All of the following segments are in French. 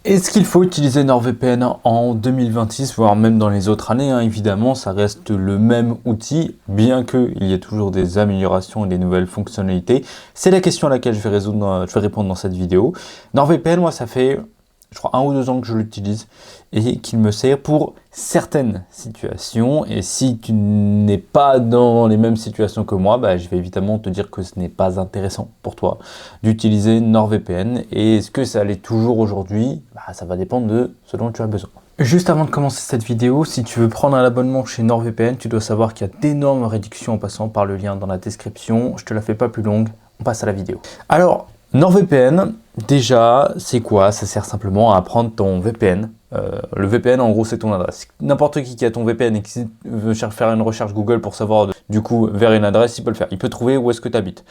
Est-ce qu'il faut utiliser NordVPN en 2026, voire même dans les autres années, évidemment, ça reste le même outil, bien qu'il y ait toujours des améliorations et des nouvelles fonctionnalités. C'est la question à laquelle je vais répondre dans cette vidéo. NordVPN, moi, ça fait, je crois, 1 ou 2 ans que je l'utilise et qu'il me sert pour certaines situations. Et si tu n'es pas dans les mêmes situations que moi, je vais évidemment te dire que ce n'est pas intéressant pour toi d'utiliser NordVPN. Et est-ce que ça l'est toujours aujourd'hui? Ça va dépendre de ce dont tu as besoin. Juste avant de commencer cette vidéo, si tu veux prendre un abonnement chez NordVPN, tu dois savoir qu'il y a d'énormes réductions en passant par le lien dans la description. Je te la fais pas plus longue, on passe à la vidéo. Alors, NordVPN, déjà, c'est quoi? Ça sert simplement à prendre ton VPN. Le VPN, en gros, c'est ton adresse. N'importe qui a ton VPN et qui veut faire une recherche Google pour savoir, du coup, vers une adresse, il peut le faire. Il peut trouver où est-ce que tu habites.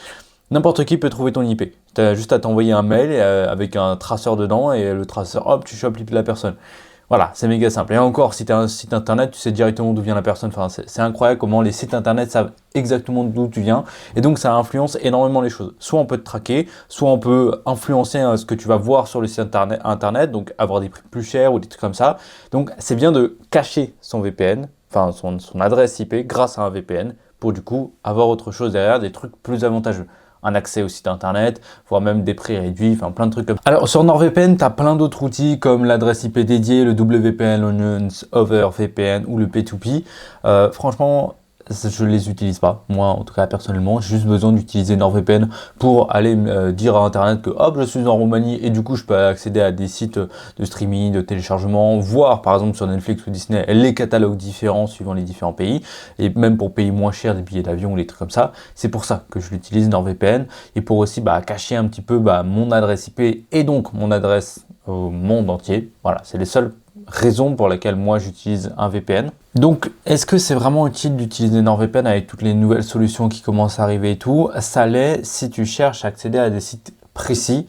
N'importe qui peut trouver ton IP. Tu as juste à t'envoyer un mail avec un traceur dedans et le traceur, hop, tu chopes l'IP de la personne. Voilà, c'est méga simple. Et encore, si tu as un site internet, tu sais directement d'où vient la personne. Enfin, c'est incroyable comment les sites internet savent exactement d'où tu viens. Et donc, ça influence énormément les choses. Soit on peut te traquer, soit on peut influencer ce que tu vas voir sur le site internet, donc avoir des prix plus chers ou des trucs comme ça. Donc, c'est bien de cacher son VPN, enfin son adresse IP grâce à un VPN pour du coup avoir autre chose derrière, des trucs plus avantageux. Un accès au site internet, voire même des prix réduits, enfin plein de trucs comme ça. Alors sur NordVPN, tu as plein d'autres outils comme l'adresse IP dédiée, le WPN, Onions, OverVPN ou le P2P. Franchement, je les utilise pas, moi en tout cas personnellement, j'ai juste besoin d'utiliser NordVPN pour aller dire à internet que hop, je suis en Roumanie et du coup je peux accéder à des sites de streaming, de téléchargement, voir par exemple sur Netflix ou Disney les catalogues différents suivant les différents pays et même pour payer moins cher des billets d'avion ou des trucs comme ça. C'est pour ça que je l'utilise NordVPN et pour aussi cacher un petit peu mon adresse IP et donc mon adresse au monde entier. Voilà, c'est les seules raison pour laquelle moi j'utilise un VPN. Donc est-ce que c'est vraiment utile d'utiliser NordVPN avec toutes les nouvelles solutions qui commencent à arriver et tout? Ça l'est si tu cherches à accéder à des sites précis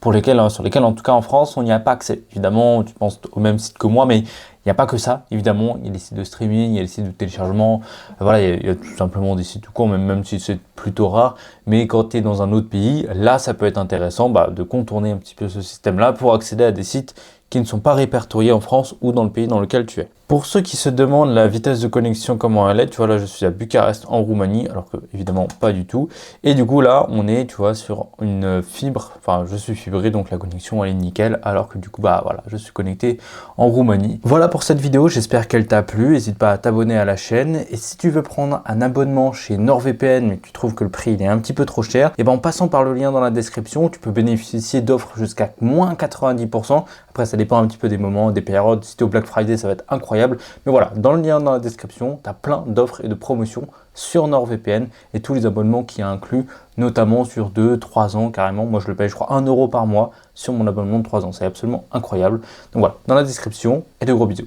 sur lesquels en tout cas en France on n'y a pas accès. Évidemment tu penses au même site que moi, mais il n'y a pas que ça, évidemment, il y a les sites de streaming, il y a les sites de téléchargement, voilà, il y a tout simplement des sites tout court, même si c'est plutôt rare, mais quand tu es dans un autre pays, là ça peut être intéressant de contourner un petit peu ce système-là pour accéder à des sites qui ne sont pas répertoriés en France ou dans le pays dans lequel tu es. Pour ceux qui se demandent la vitesse de connexion, comment elle est, tu vois là je suis à Bucarest en Roumanie, alors que évidemment pas du tout. Et du coup là on est, tu vois, sur une fibre, enfin je suis fibré donc la connexion elle est nickel, alors que du coup voilà, je suis connecté en Roumanie. Voilà pour cette vidéo, j'espère qu'elle t'a plu, n'hésite pas à t'abonner à la chaîne. Et si tu veux prendre un abonnement chez NordVPN mais que tu trouves que le prix il est un petit peu trop cher, et en passant par le lien dans la description, tu peux bénéficier d'offres jusqu'à moins 90%. Après ça dépend un petit peu des moments, des périodes, si tu es au Black Friday ça va être incroyable. Mais voilà, dans le lien dans la description, tu as plein d'offres et de promotions sur NordVPN et tous les abonnements qui incluent, notamment sur 2-3 ans carrément. Moi je le paye je crois 1 € par mois sur mon abonnement de 3 ans, c'est absolument incroyable. Donc voilà, dans la description et de gros bisous.